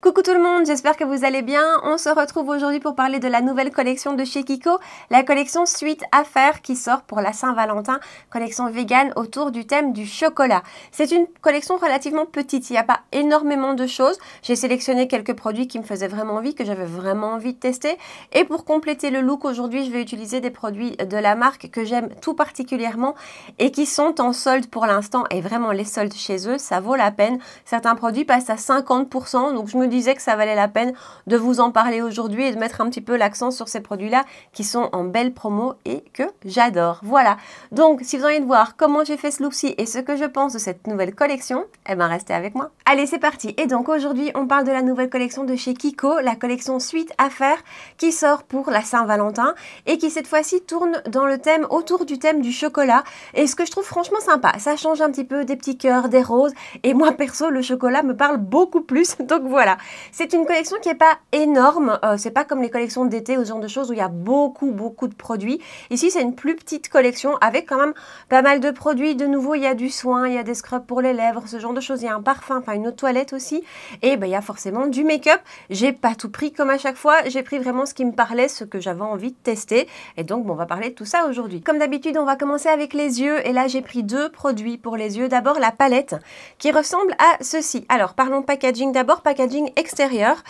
Coucou tout le monde, j'espère que vous allez bien. On se retrouve aujourd'hui pour parler de la nouvelle collection de chez Kiko, la collection Suite Affaires qui sort pour la Saint-Valentin, collection vegan autour du thème du chocolat. C'est une collection relativement petite, il n'y a pas énormément de choses. J'ai sélectionné quelques produits qui me faisaient vraiment envie, que j'avais vraiment envie de tester. Et pour compléter le look, aujourd'hui, je vais utiliser des produits de la marque que j'aime tout particulièrement et qui sont en solde pour l'instant. Et vraiment, les soldes chez eux, ça vaut la peine. Certains produits passent à 50%, donc je me disais que ça valait la peine de vous en parler aujourd'hui et de mettre un petit peu l'accent sur ces produits-là qui sont en belle promo et que j'adore. Voilà, donc si vous avez envie de voir comment j'ai fait ce look-ci et ce que je pense de cette nouvelle collection, eh bien restez avec moi. Allez, c'est parti. Et donc aujourd'hui, on parle de la nouvelle collection de chez Kiko, la collection Suite Affaires qui sort pour la Saint-Valentin et qui cette fois-ci tourne dans le thème, autour du thème du chocolat. Et ce que je trouve franchement sympa, ça change un petit peu des petits cœurs, des roses. Et moi perso, le chocolat me parle beaucoup plus. Donc voilà. C'est une collection qui n'est pas énorme, c'est pas comme les collections d'été ou ce genre de choses où il y a beaucoup de produits. Ici c'est une plus petite collection avec quand même pas mal de produits. De nouveau il y a du soin, il y a des scrubs pour les lèvres, ce genre de choses, il y a un parfum, enfin une eau de toilette aussi. Et ben, il y a forcément du make-up. J'ai pas tout pris comme à chaque fois, j'ai pris vraiment ce qui me parlait, ce que j'avais envie de tester. Et donc bon, on va parler de tout ça aujourd'hui. Comme d'habitude on va commencer avec les yeux et là j'ai pris deux produits pour les yeux. D'abord la palette qui ressemble à ceci. Alors parlons packaging d'abord, packaging extérieur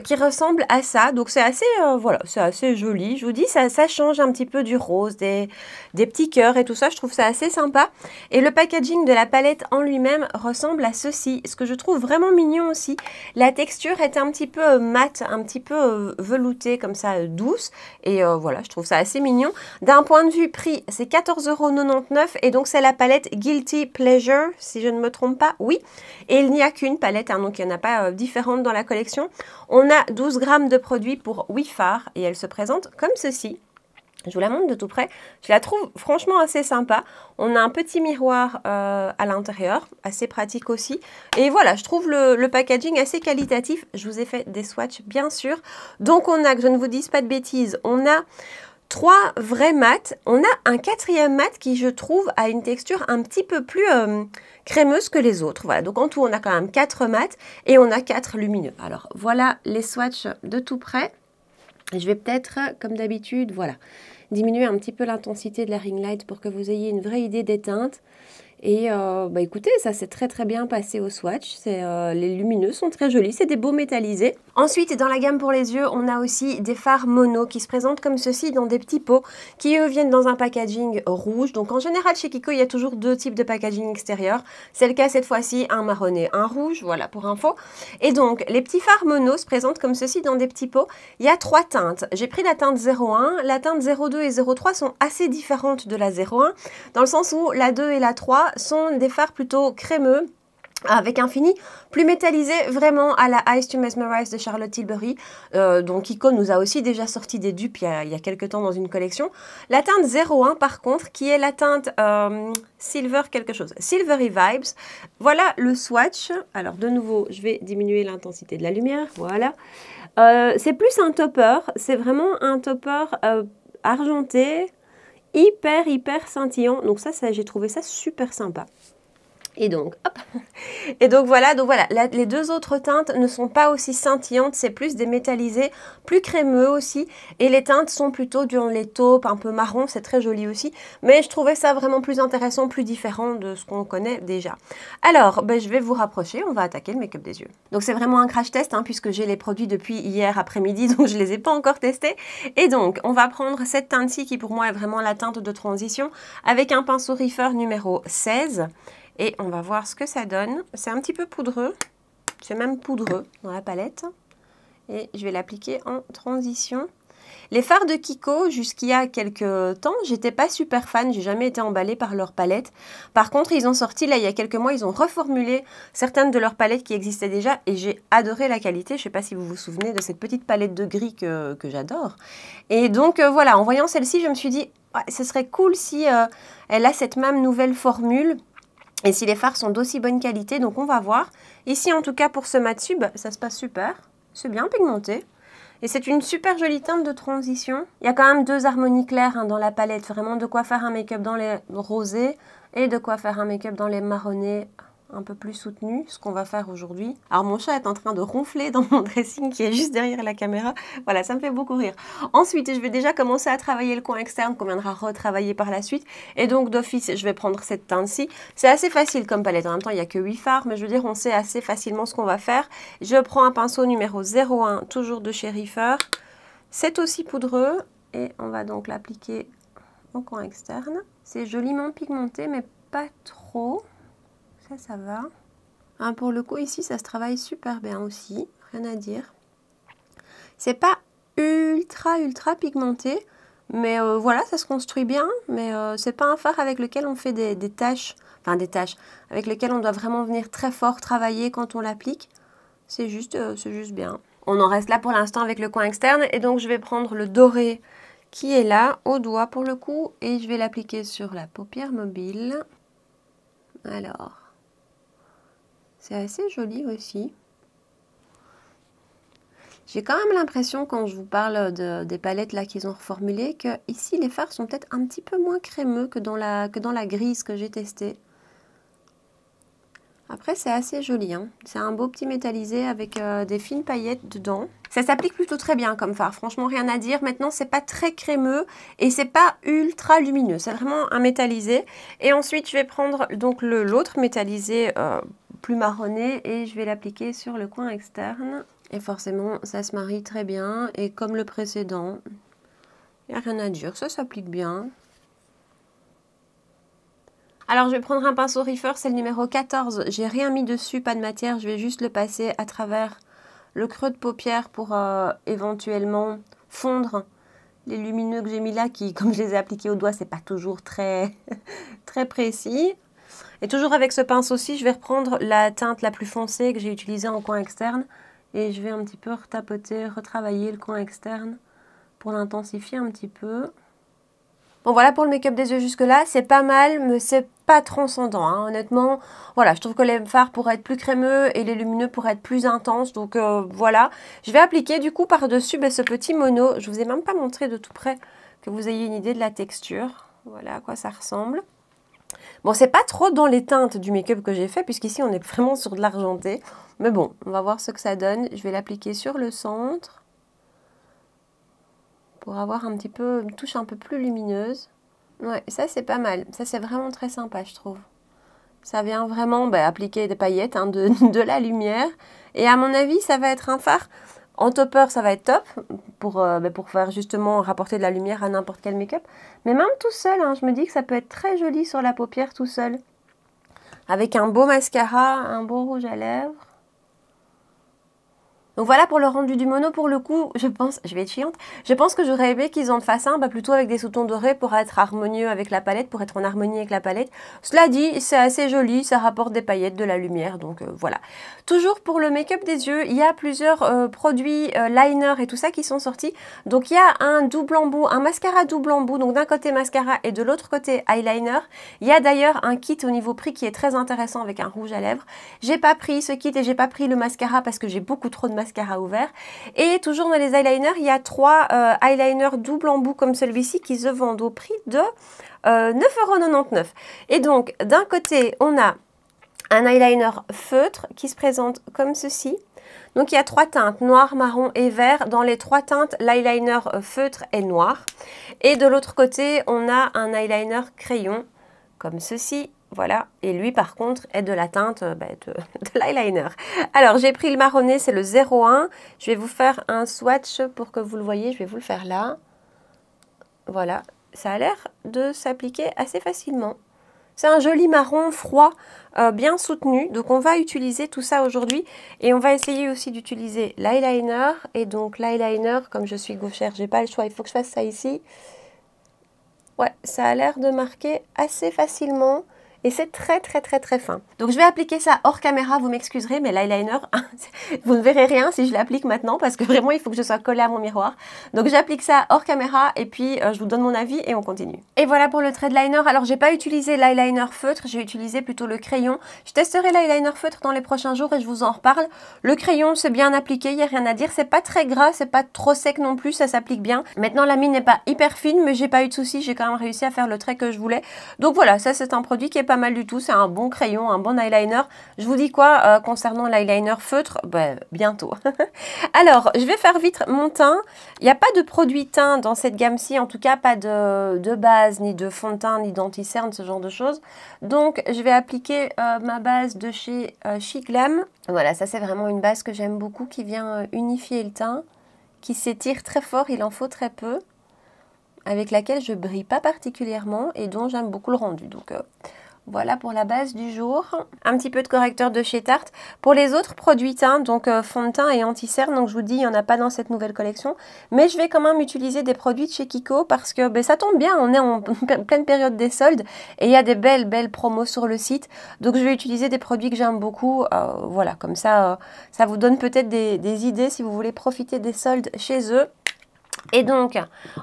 qui ressemble à ça. Donc c'est assez, voilà, c'est assez joli. Je vous dis, ça change un petit peu du rose, des petits cœurs et tout ça. Je trouve ça assez sympa. Et le packaging de la palette en lui-même ressemble à ceci. Ce que je trouve vraiment mignon aussi. La texture est un petit peu mate, un petit peu veloutée comme ça, douce. Et voilà, je trouve ça assez mignon. D'un point de vue prix, c'est 14,99 € et donc c'est la palette Guilty Pleasure, si je ne me trompe pas. Oui. Et il n'y a qu'une palette, hein, donc il n'y en a pas différentes dans la collection. On a 12 grammes de produits pour 8 fards et elle se présente comme ceci. Je vous la montre de tout près. Je la trouve franchement assez sympa. On a un petit miroir à l'intérieur, assez pratique aussi. Et voilà, je trouve le packaging assez qualitatif. Je vous ai fait des swatchs bien sûr. Donc on a, que je ne vous dise pas de bêtises, on a 3 vrais mats. On a un quatrième mat qui, je trouve, a une texture un petit peu plus crémeuse que les autres. Voilà, donc en tout, on a quand même 4 mats et on a 4 lumineux. Alors, voilà les swatchs de tout près. Je vais peut-être, comme d'habitude, voilà, diminuer un petit peu l'intensité de la ring light pour que vous ayez une vraie idée des teintes. Et bah écoutez, ça s'est très bien passé au swatch. Les lumineux sont très jolis, c'est des beaux métallisés. Ensuite, dans la gamme pour les yeux, on a aussi des fards mono qui se présentent comme ceci dans des petits pots qui eux viennent dans un packaging rouge. Donc en général chez Kiko, il y a toujours deux types de packaging extérieur. C'est le cas cette fois-ci, un marronné, un rouge, voilà pour info. Et donc les petits fards mono se présentent comme ceci dans des petits pots. Il y a 3 teintes. J'ai pris la teinte 01, la teinte 02 et 03 sont assez différentes de la 01 dans le sens où la 2 et la 3 sont des fards plutôt crémeux avec un fini plus métallisé, vraiment à la Eyes to Mesmerize de Charlotte Tilbury. Donc Kiko nous a aussi déjà sorti des dupes il y a quelques temps dans une collection. La teinte 01 par contre, qui est la teinte Silver quelque chose, Silvery Vibes. Voilà le swatch. Alors de nouveau, je vais diminuer l'intensité de la lumière, voilà. C'est plus un topper, c'est vraiment un topper argenté, hyper scintillant. Donc ça j'ai trouvé ça super sympa. Et donc, hop. Et donc voilà, les deux autres teintes ne sont pas aussi scintillantes, c'est plus des métallisés, plus crémeux aussi. Et les teintes sont plutôt dans les taupes, un peu marron, c'est très joli aussi. Mais je trouvais ça vraiment plus intéressant, plus différent de ce qu'on connaît déjà. Alors, ben, je vais vous rapprocher, on va attaquer le make-up des yeux. Donc c'est vraiment un crash test, hein, puisque j'ai les produits depuis hier après-midi, donc je ne les ai pas encore testés. Et donc, on va prendre cette teinte-ci qui pour moi est vraiment la teinte de transition, avec un pinceau Reefer numéro 16. Et on va voir ce que ça donne. C'est un petit peu poudreux. C'est même poudreux dans la palette. Et je vais l'appliquer en transition. Les fards de Kiko, jusqu'il y a quelques temps, j'étais pas super fan. J'ai jamais été emballée par leur palette. Par contre, ils ont sorti, là, il y a quelques mois, ils ont reformulé certaines de leurs palettes qui existaient déjà. Et j'ai adoré la qualité. Je sais pas si vous vous souvenez de cette petite palette de gris que j'adore. Et donc, voilà, en voyant celle-ci, je me suis dit, ouais, ce serait cool si elle a cette même nouvelle formule. Et si les fards sont d'aussi bonne qualité, donc on va voir. Ici, en tout cas, pour ce mat sub, ça se passe super. C'est bien pigmenté. Et c'est une super jolie teinte de transition. Il y a quand même 2 harmonies claires hein, dans la palette. Vraiment de quoi faire un make-up dans les rosés et de quoi faire un make-up dans les marronnés un peu plus soutenu, ce qu'on va faire aujourd'hui. Alors mon chat est en train de ronfler dans mon dressing qui est juste derrière la caméra. Voilà, ça me fait beaucoup rire. Ensuite, je vais déjà commencer à travailler le coin externe qu'on viendra retravailler par la suite. Et donc d'office, je vais prendre cette teinte-ci. C'est assez facile comme palette. En même temps, il n'y a que 8 fards, mais je veux dire, on sait assez facilement ce qu'on va faire. Je prends un pinceau numéro 01, toujours de chez Reefer. C'est aussi poudreux et on va donc l'appliquer au coin externe. C'est joliment pigmenté, mais pas trop. Ça va. Hein, pour le coup, ici, ça se travaille super bien aussi. Rien à dire. C'est pas ultra pigmenté. Mais voilà, ça se construit bien. Mais c'est pas un fard avec lequel on fait des taches. Enfin, des taches. Avec lequel on doit vraiment venir très fort travailler quand on l'applique. C'est juste bien. On en reste là pour l'instant avec le coin externe. Et donc, je vais prendre le doré qui est là, au doigt pour le coup. Et je vais l'appliquer sur la paupière mobile. Alors... c'est assez joli aussi. J'ai quand même l'impression, quand je vous parle des palettes là qu'ils ont reformulées, que ici les fards sont peut-être un petit peu moins crémeux que dans la grise que j'ai testée. Après, c'est assez joli, hein. C'est un beau petit métallisé avec des fines paillettes dedans. Ça s'applique plutôt très bien comme fard, franchement rien à dire. Maintenant, c'est pas très crémeux et c'est pas ultra lumineux. C'est vraiment un métallisé. Et ensuite, je vais prendre donc l'autre métallisé plus marronné et je vais l'appliquer sur le coin externe. Et forcément, ça se marie très bien. Et comme le précédent, il n'y a rien à dire, ça s'applique bien. Alors, je vais prendre un pinceau Reefer, c'est le numéro 14. J'ai rien mis dessus, pas de matière. Je vais juste le passer à travers le creux de paupière pour éventuellement fondre les lumineux que j'ai mis là, qui, comme je les ai appliqués au doigt, c'est pas toujours très, très précis. Et toujours avec ce pinceau-ci, je vais reprendre la teinte la plus foncée que j'ai utilisée en coin externe. Et je vais un petit peu retapoter, retravailler le coin externe pour l'intensifier un petit peu. Bon, voilà pour le make-up des yeux jusque-là, c'est pas mal, mais c'est pas transcendant, hein. Honnêtement, voilà, je trouve que les fards pourraient être plus crémeux et les lumineux pourraient être plus intenses, donc voilà. Je vais appliquer du coup par-dessus ce petit mono, je vous ai même pas montré de tout près que vous ayez une idée de la texture. Voilà à quoi ça ressemble. Bon, c'est pas trop dans les teintes du make-up que j'ai fait, puisqu'ici on est vraiment sur de l'argenté, mais bon, on va voir ce que ça donne. Je vais l'appliquer sur le centre, pour avoir un petit peu une touche un peu plus lumineuse. Ouais, ça c'est pas mal. Ça c'est vraiment très sympa, je trouve. Ça vient vraiment appliquer des paillettes, hein, de la lumière. Et à mon avis, ça va être un fard. En topper, ça va être top pour faire justement rapporter de la lumière à n'importe quel make-up. Mais même tout seul, hein, je me dis que ça peut être très joli sur la paupière tout seul. Avec un beau mascara, un beau rouge à lèvres. Donc voilà pour le rendu du mono. Pour le coup, je pense, je vais être chiante, je pense que j'aurais aimé qu'ils en fassent un plutôt avec des sous-tons dorés pour être harmonieux avec la palette, pour être en harmonie avec la palette. Cela dit, c'est assez joli, ça rapporte des paillettes, de la lumière, donc voilà. Toujours pour le make-up des yeux, il y a plusieurs produits, liner et tout ça qui sont sortis. Donc il y a un double embout, un mascara double embout, donc d'un côté mascara et de l'autre côté eyeliner. Il y a d'ailleurs un kit au niveau prix qui est très intéressant avec un rouge à lèvres. J'ai pas pris ce kit et j'ai pas pris le mascara parce que j'ai beaucoup trop de mascara ouvert. Et toujours dans les eyeliners, il y a 3 eyeliners double embout comme celui-ci qui se vendent au prix de 9,99 €. Et donc, d'un côté, on a un eyeliner feutre qui se présente comme ceci. Donc, il y a 3 teintes, noir, marron et vert. Dans les 3 teintes, l'eyeliner feutre est noir. Et de l'autre côté, on a un eyeliner crayon comme ceci. Voilà, et lui par contre est de la teinte de l'eyeliner. Alors j'ai pris le marronné, c'est le 01. Je vais vous faire un swatch pour que vous le voyez, je vais vous le faire là. Voilà, ça a l'air de s'appliquer assez facilement. C'est un joli marron froid, bien soutenu. Donc on va utiliser tout ça aujourd'hui. Et on va essayer aussi d'utiliser l'eyeliner. Et donc l'eyeliner, comme je suis gauchère, j'ai pas le choix, il faut que je fasse ça ici. Ouais, ça a l'air de marquer assez facilement. Et c'est très fin. Donc je vais appliquer ça hors caméra, vous m'excuserez, mais l'eyeliner, vous ne verrez rien si je l'applique maintenant parce que vraiment il faut que je sois collée à mon miroir. Donc j'applique ça hors caméra et puis je vous donne mon avis et on continue. Et voilà pour le trait de liner. Alors j'ai pas utilisé l'eyeliner feutre, j'ai utilisé plutôt le crayon. Je testerai l'eyeliner feutre dans les prochains jours et je vous en reparle. Le crayon c'est bien appliqué, il n'y a rien à dire. C'est pas très gras, c'est pas trop sec non plus, ça s'applique bien. Maintenant la mine n'est pas hyper fine mais j'ai pas eu de soucis, j'ai quand même réussi à faire le trait que je voulais. Donc voilà, ça c'est un produit qui est pas mal du tout. C'est un bon crayon, un bon eyeliner. Je vous dis quoi concernant l'eyeliner feutre? Ben, bientôt. Alors, je vais faire vite mon teint. Il n'y a pas de produit teint dans cette gamme-ci. En tout cas, pas de base, ni de fond de teint, ni d'anti-cerne, ce genre de choses. Donc, je vais appliquer ma base de chez Chic Glam. Voilà, ça c'est vraiment une base que j'aime beaucoup, qui vient unifier le teint, qui s'étire très fort, il en faut très peu, avec laquelle je brille pas particulièrement et dont j'aime beaucoup le rendu. Donc voilà pour la base du jour. Un petit peu de correcteur de chez Tarte. Pour les autres produits teints, donc fond de teint et anti-cerne, donc je vous dis, il n'y en a pas dans cette nouvelle collection. Mais je vais quand même utiliser des produits de chez Kiko parce que ben, ça tombe bien, on est en pleine période des soldes et il y a des belles promos sur le site. Donc je vais utiliser des produits que j'aime beaucoup. Voilà, comme ça, ça vous donne peut-être des idées si vous voulez profiter des soldes chez eux. Et donc,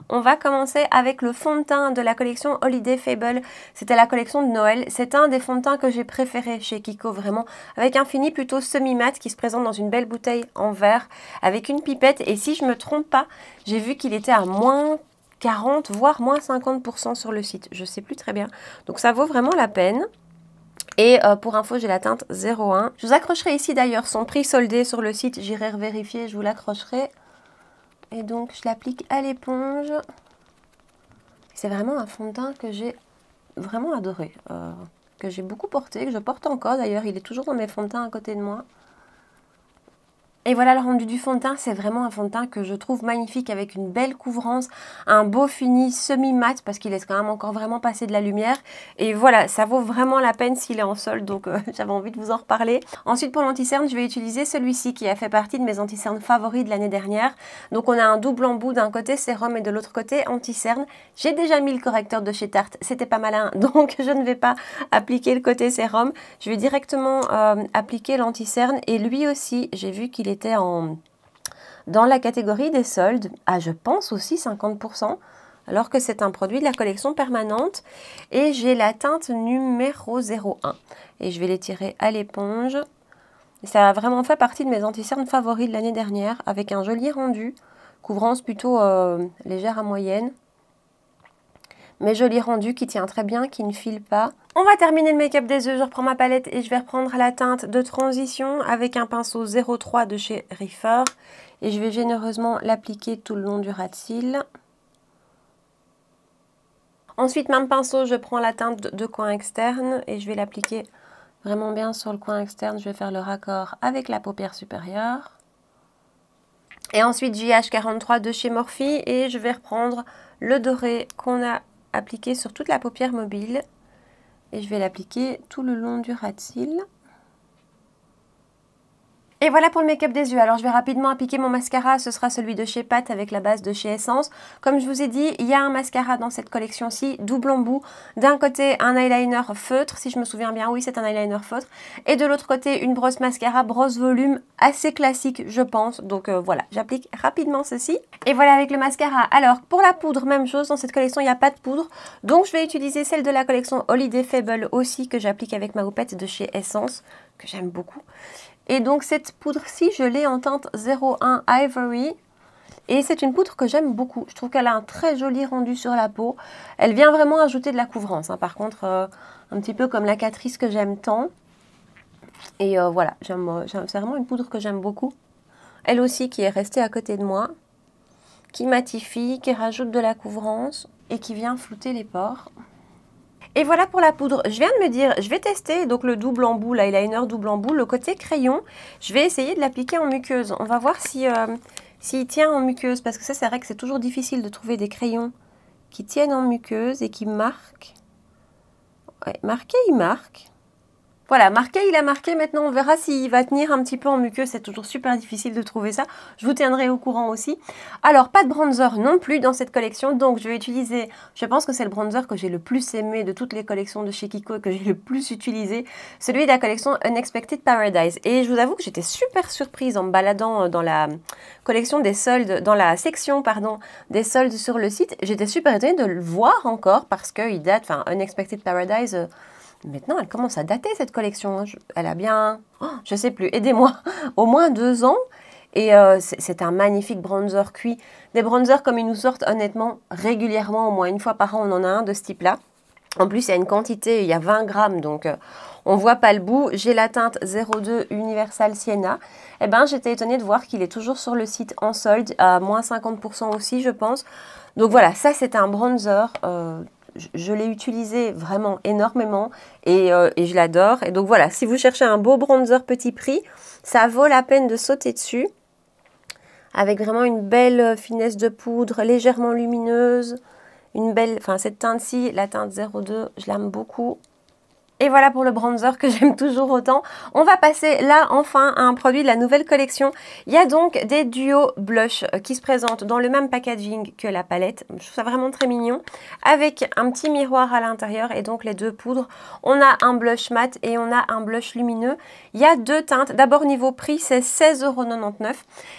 on va commencer avec le fond de teint de la collection Holiday Fable. C'était la collection de Noël. C'est un des fonds de teint que j'ai préféré chez Kiko, vraiment. Avec un fini plutôt semi-mat qui se présente dans une belle bouteille en verre avec une pipette. Et si je ne me trompe pas, j'ai vu qu'il était à moins 40, voire moins 50% sur le site. Je ne sais plus très bien. Donc, ça vaut vraiment la peine. Et pour info, j'ai la teinte 01. Je vous accrocherai ici d'ailleurs son prix soldé sur le site. J'irai vérifier, je vous l'accrocherai. Et donc, je l'applique à l'éponge. C'est vraiment un fond de teint que j'ai vraiment adoré. Que j'ai beaucoup porté, que je porte encore d'ailleurs. Il est toujours dans mes fonds de teint à côté de moi. Et voilà le rendu du fond de teint, c'est vraiment un fond de teint que je trouve magnifique avec une belle couvrance, un beau fini semi-mat parce qu'il laisse quand même encore vraiment passer de la lumière. Et voilà, ça vaut vraiment la peine s'il est en solde, donc j'avais envie de vous en reparler. Ensuite pour l'anti-cerne, je vais utiliser celui-ci qui a fait partie de mes anti-cernes favoris de l'année dernière. Donc on a un double embout d'un côté sérum et de l'autre côté anti-cerne. J'ai déjà mis le correcteur de chez Tarte, c'était pas malin, donc je ne vais pas appliquer le côté sérum. Je vais directement appliquer l'anti-cerne et lui aussi, j'ai vu qu'il était dans la catégorie des soldes à je pense aussi 50%, alors que c'est un produit de la collection permanente. Et j'ai la teinte numéro 01 et je vais l'étirer à l'éponge. Ça a vraiment fait partie de mes anti-cernes favoris de l'année dernière avec un joli rendu, couvrance plutôt légère à moyenne. Mais joli rendu qui tient très bien, qui ne file pas. On va terminer le make-up des yeux. Je reprends ma palette et je vais reprendre la teinte de transition avec un pinceau 03 de chez Reefer. Et je vais généreusement l'appliquer tout le long du ras de cils. Ensuite, même pinceau, je prends la teinte de coin externe et je vais l'appliquer vraiment bien sur le coin externe. Je vais faire le raccord avec la paupière supérieure. Et ensuite, JH43 de chez Morphe et je vais reprendre le doré qu'on a appliqué sur toute la paupière mobile et je vais l'appliquer tout le long du ras de cils. Et voilà pour le make-up des yeux. Alors je vais rapidement appliquer mon mascara, ce sera celui de chez Pat avec la base de chez Essence. Comme je vous ai dit, il y a un mascara dans cette collection-ci, double embout. D'un côté un eyeliner feutre, si je me souviens bien, oui c'est un eyeliner feutre. Et de l'autre côté une brosse mascara, brosse volume, assez classique je pense. Donc voilà, j'applique rapidement ceci. Et voilà avec le mascara. Alors pour la poudre, même chose, dans cette collection il n'y a pas de poudre. Donc je vais utiliser celle de la collection Holiday Fable aussi, que j'applique avec ma houppette de chez Essence, que j'aime beaucoup. Et donc cette poudre-ci, je l'ai en teinte 01 Ivory. Et c'est une poudre que j'aime beaucoup. Je trouve qu'elle a un très joli rendu sur la peau. Elle vient vraiment ajouter de la couvrance. Hein. Par contre, un petit peu comme la Catrice que j'aime tant. Et voilà, c'est vraiment une poudre que j'aime beaucoup. Elle aussi qui est restée à côté de moi. Qui matifie, qui rajoute de la couvrance et qui vient flouter les pores. Et voilà pour la poudre. Je viens de me dire, je vais tester donc le double embout, l'eyeliner double embout, le côté crayon. Je vais essayer de l'appliquer en muqueuse. On va voir si, s'il tient en muqueuse, parce que ça c'est vrai que c'est toujours difficile de trouver des crayons qui tiennent en muqueuse et qui marquent. Ouais, marquer, il marque. Voilà, marqué, il a marqué. Maintenant, on verra s'il va tenir un petit peu en muqueuse. C'est toujours super difficile de trouver ça. Je vous tiendrai au courant aussi. Alors, pas de bronzer non plus dans cette collection. Donc, je vais utiliser, je pense que c'est le bronzer que j'ai le plus aimé de toutes les collections de chez Kiko, que j'ai le plus utilisé. Celui de la collection Unexpected Paradise. Et je vous avoue que j'étais super surprise en me baladant dans la collection des soldes, dans la section, pardon, des soldes sur le site. J'étais super étonnée de le voir encore parce qu'il date, enfin, Unexpected Paradise... Maintenant, elle commence à dater cette collection. Elle a bien, je sais plus, aidez-moi, au moins 2 ans. Et c'est un magnifique bronzer cuit. Des bronzers comme ils nous sortent honnêtement régulièrement, au moins une fois par an, on en a un de ce type-là. En plus, il y a une quantité, il y a 20 grammes, donc on voit pas le bout. J'ai la teinte 02 Universal Sienna. Eh ben, j'étais étonnée de voir qu'il est toujours sur le site en solde, à moins 50% aussi, je pense. Donc voilà, ça c'est un bronzer. Je l'ai utilisé vraiment énormément et je l'adore. Et donc voilà, si vous cherchez un beau bronzer petit prix, ça vaut la peine de sauter dessus. Avec vraiment une belle finesse de poudre, légèrement lumineuse. Une belle, enfin cette teinte-ci, la teinte 02, je l'aime beaucoup. Et voilà pour le bronzer que j'aime toujours autant. On va passer là enfin à un produit de la nouvelle collection. Il y a donc des duos blush qui se présentent dans le même packaging que la palette. Je trouve ça vraiment très mignon. Avec un petit miroir à l'intérieur et donc les deux poudres. On a un blush mat et on a un blush lumineux. Il y a deux teintes. D'abord niveau prix, c'est 16,99 €.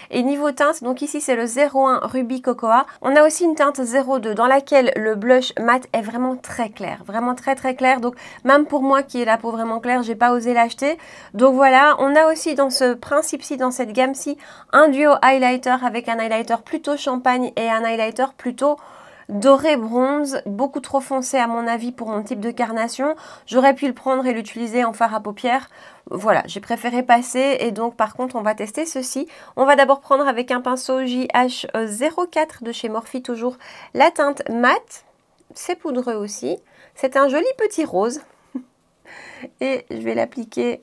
Et niveau teinte, donc ici c'est le 01 Ruby Cocoa. On a aussi une teinte 02 dans laquelle le blush mat est vraiment très clair. Vraiment très très clair. Donc même pour moi qui ai la peau vraiment claire, j'ai pas osé l'acheter. Donc voilà, on a aussi dans ce principe-ci, dans cette gamme-ci, un duo highlighter avec un highlighter plutôt champagne et un highlighter plutôt doré bronze, beaucoup trop foncé à mon avis pour mon type de carnation. J'aurais pu le prendre et l'utiliser en fard à paupières. Voilà, j'ai préféré passer et donc par contre on va tester ceci. On va d'abord prendre avec un pinceau JH04 de chez Morphe toujours la teinte mat. C'est poudreux aussi. C'est un joli petit rose. Et je vais l'appliquer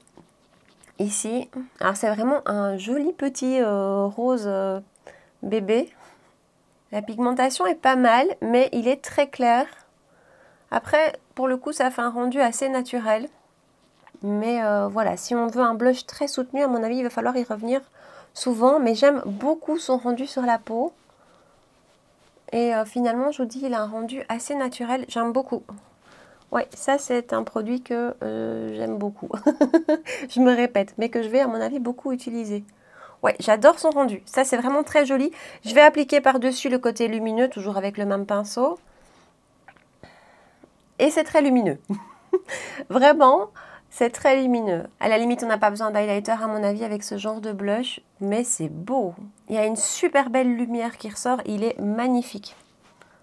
ici. Alors c'est vraiment un joli petit rose bébé. La pigmentation est pas mal, mais il est très clair. Après, pour le coup, ça fait un rendu assez naturel. Mais voilà, si on veut un blush très soutenu, à mon avis, il va falloir y revenir souvent. Mais j'aime beaucoup son rendu sur la peau. Et finalement, je vous dis, il a un rendu assez naturel. J'aime beaucoup. Ouais, ça c'est un produit que j'aime beaucoup. Je me répète, mais que je vais à mon avis beaucoup utiliser. Ouais, j'adore son rendu. Ça c'est vraiment très joli. Je vais appliquer par-dessus le côté lumineux, toujours avec le même pinceau. Et c'est très lumineux. Vraiment, c'est très lumineux. À la limite, on n'a pas besoin d'highlighter à mon avis avec ce genre de blush. Mais c'est beau. Il y a une super belle lumière qui ressort. Il est magnifique.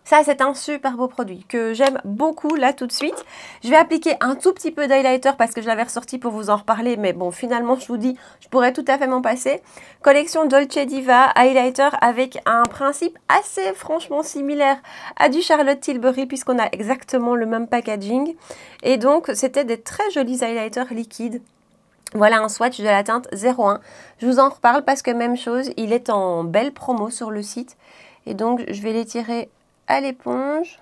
Ça, c'est un super beau produit que j'aime beaucoup là tout de suite. Je vais appliquer un tout petit peu d'highlighter parce que je l'avais ressorti pour vous en reparler. Mais bon, finalement, je vous dis, je pourrais tout à fait m'en passer. Collection Dolce Diva highlighter avec un principe assez franchement similaire à du Charlotte Tilbury puisqu'on a exactement le même packaging. Et donc, c'était des très jolis highlighters liquides. Voilà un swatch de la teinte 01. Je vous en reparle parce que même chose, il est en belle promo sur le site. Et donc, je vais l'étirer à l'éponge,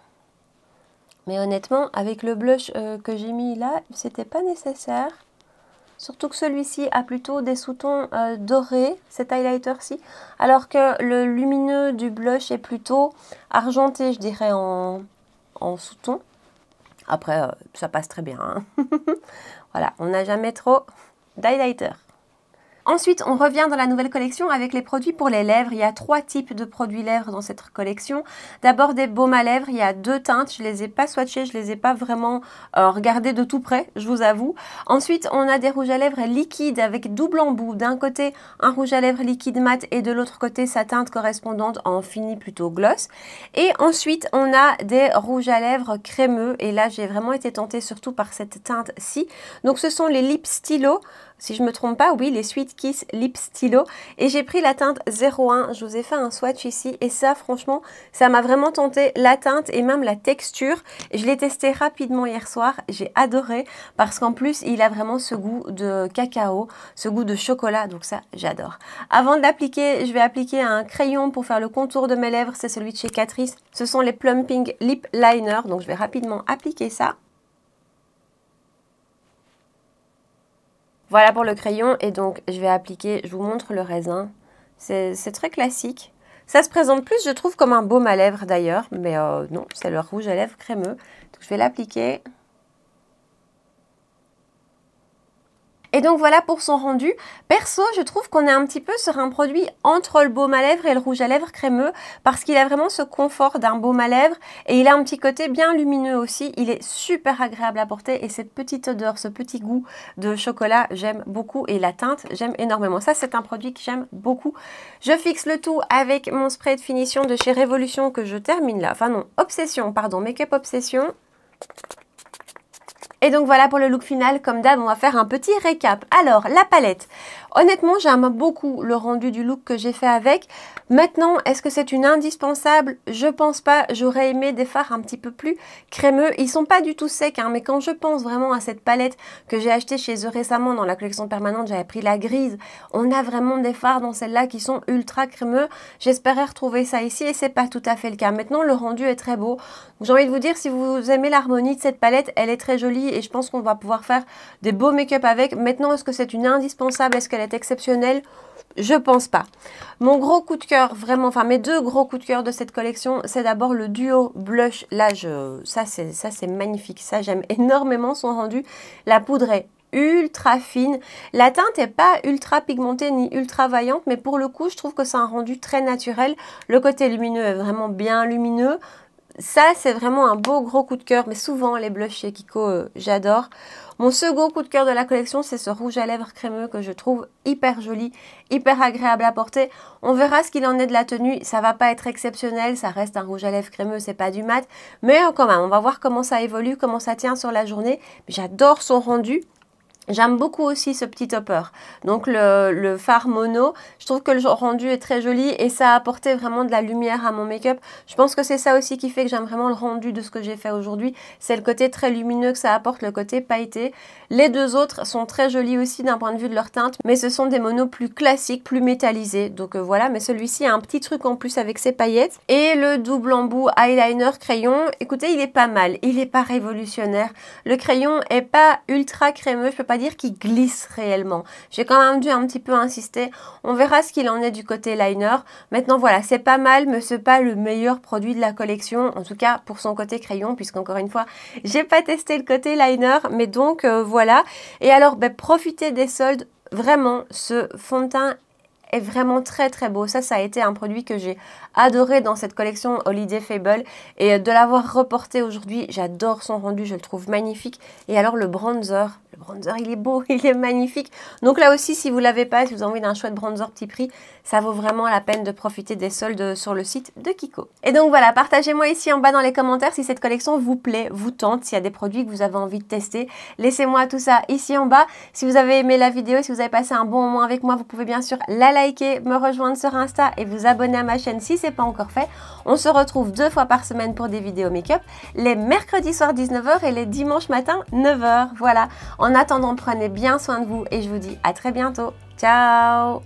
mais honnêtement avec le blush que j'ai mis là, c'était pas nécessaire, surtout que celui-ci a plutôt des sous-tons dorés, cet highlighter-ci, alors que le lumineux du blush est plutôt argenté, je dirais, en sous-ton. Après ça passe très bien, hein. Voilà, on n'a jamais trop d'highlighter. Ensuite, on revient dans la nouvelle collection avec les produits pour les lèvres. Il y a 3 types de produits lèvres dans cette collection. D'abord des baumes à lèvres, il y a 2 teintes. Je ne les ai pas swatchés, je ne les ai pas vraiment regardés de tout près, je vous avoue. Ensuite, on a des rouges à lèvres liquides avec double embout. D'un côté, un rouge à lèvres liquide mat et de l'autre côté, sa teinte correspondante en fini plutôt gloss. Et ensuite, on a des rouges à lèvres crémeux. Et là, j'ai vraiment été tentée surtout par cette teinte-ci. Donc, ce sont les Lip Stylo. Si je ne me trompe pas, oui, les Sweet Kiss Lip Stylo. Et j'ai pris la teinte 01. Je vous ai fait un swatch ici. Et ça, franchement, ça m'a vraiment tenté la teinte et même la texture. Je l'ai testé rapidement hier soir. J'ai adoré parce qu'en plus, il a vraiment ce goût de cacao, ce goût de chocolat. Donc ça, j'adore. Avant de l'appliquer, je vais appliquer un crayon pour faire le contour de mes lèvres. C'est celui de chez Catrice. Ce sont les Plumping Lip Liner. Donc je vais rapidement appliquer ça. Voilà pour le crayon et donc je vais appliquer, je vous montre le raisin, c'est très classique. Ça se présente plus je trouve comme un baume à lèvres d'ailleurs, mais non, c'est le rouge à lèvres crémeux. Donc je vais l'appliquer. Et donc voilà pour son rendu. Perso, je trouve qu'on est un petit peu sur un produit entre le baume à lèvres et le rouge à lèvres crémeux parce qu'il a vraiment ce confort d'un baume à lèvres et il a un petit côté bien lumineux aussi. Il est super agréable à porter et cette petite odeur, ce petit goût de chocolat, j'aime beaucoup et la teinte, j'aime énormément. Ça, c'est un produit que j'aime beaucoup. Je fixe le tout avec mon spray de finition de chez Révolution que je termine là. Enfin non, Obsession, pardon, Make Up Obsession. Et donc voilà pour le look final, comme d'hab, on va faire un petit récap. Alors, la palette. Honnêtement, j'aime beaucoup le rendu du look que j'ai fait avec. Maintenant, est-ce que c'est une indispensable? Je pense pas. J'aurais aimé des fards un petit peu plus crémeux. Ils sont pas du tout secs, hein, mais quand je pense vraiment à cette palette que j'ai achetée chez eux récemment dans la collection permanente, j'avais pris la grise. On a vraiment des fards dans celle-là qui sont ultra crémeux. J'espérais retrouver ça ici et c'est pas tout à fait le cas. Maintenant, le rendu est très beau. J'ai envie de vous dire, si vous aimez l'harmonie de cette palette, elle est très jolie et je pense qu'on va pouvoir faire des beaux make-up avec. Maintenant, est-ce que c'est une indispensable? Est-ce qu'elle est exceptionnelle? Je pense pas. Mon gros coup de cœur, vraiment, enfin mes deux gros coups de cœur de cette collection, c'est d'abord le duo blush. Là, ça c'est magnifique. Ça, j'aime énormément son rendu. La poudre est ultra fine. La teinte n'est pas ultra pigmentée ni ultra vaillante, mais pour le coup, je trouve que c'est un rendu très naturel. Le côté lumineux est vraiment bien lumineux. Ça, c'est vraiment un beau gros coup de cœur, mais souvent les blushs chez Kiko, j'adore. Mon second coup de cœur de la collection, c'est ce rouge à lèvres crémeux que je trouve hyper joli, hyper agréable à porter. On verra ce qu'il en est de la tenue, ça va pas être exceptionnel, ça reste un rouge à lèvres crémeux, c'est pas du mat. Mais quand même, on va voir comment ça évolue, comment ça tient sur la journée. J'adore son rendu. J'aime beaucoup aussi ce petit topper, donc le fard mono, je trouve que le rendu est très joli et ça a apporté vraiment de la lumière à mon make-up. Je pense que c'est ça aussi qui fait que j'aime vraiment le rendu de ce que j'ai fait aujourd'hui, c'est le côté très lumineux que ça apporte, le côté pailleté. Les deux autres sont très jolis aussi d'un point de vue de leur teinte, mais ce sont des monos plus classiques, plus métallisés, donc voilà, mais celui-ci a un petit truc en plus avec ses paillettes. Et le double embout eyeliner crayon, écoutez, il est pas mal, il est pas révolutionnaire, le crayon est pas ultra crémeux, je peux pas dire qu'il glisse réellement. J'ai quand même dû un petit peu insister. On verra ce qu'il en est du côté liner. Maintenant, voilà, c'est pas mal, mais c'est pas le meilleur produit de la collection. En tout cas, pour son côté crayon, puisqu'encore une fois, j'ai pas testé le côté liner. Mais donc, voilà. Et alors, profitez des soldes. Vraiment, ce fond de teint est vraiment très très beau. Ça a été un produit que j'ai adoré dans cette collection Holiday Fable et de l'avoir reporté aujourd'hui, j'adore son rendu, je le trouve magnifique. Et alors le bronzer il est beau, il est magnifique. Donc là aussi, si vous l'avez pas, si vous avez envie d'un chouette bronzer petit prix, ça vaut vraiment la peine de profiter des soldes sur le site de Kiko. Et donc voilà, partagez-moi ici en bas dans les commentaires si cette collection vous plaît, vous tente, s'il y a des produits que vous avez envie de tester. Laissez-moi tout ça ici en bas. Si vous avez aimé la vidéo, si vous avez passé un bon moment avec moi, vous pouvez bien sûr la liker, me rejoindre sur Insta et vous abonner à ma chaîne si ce n'est pas encore fait. On se retrouve 2 fois par semaine pour des vidéos make-up, les mercredis soirs 19h et les dimanches matin 9h. Voilà. En attendant, prenez bien soin de vous et je vous dis à très bientôt. Ciao!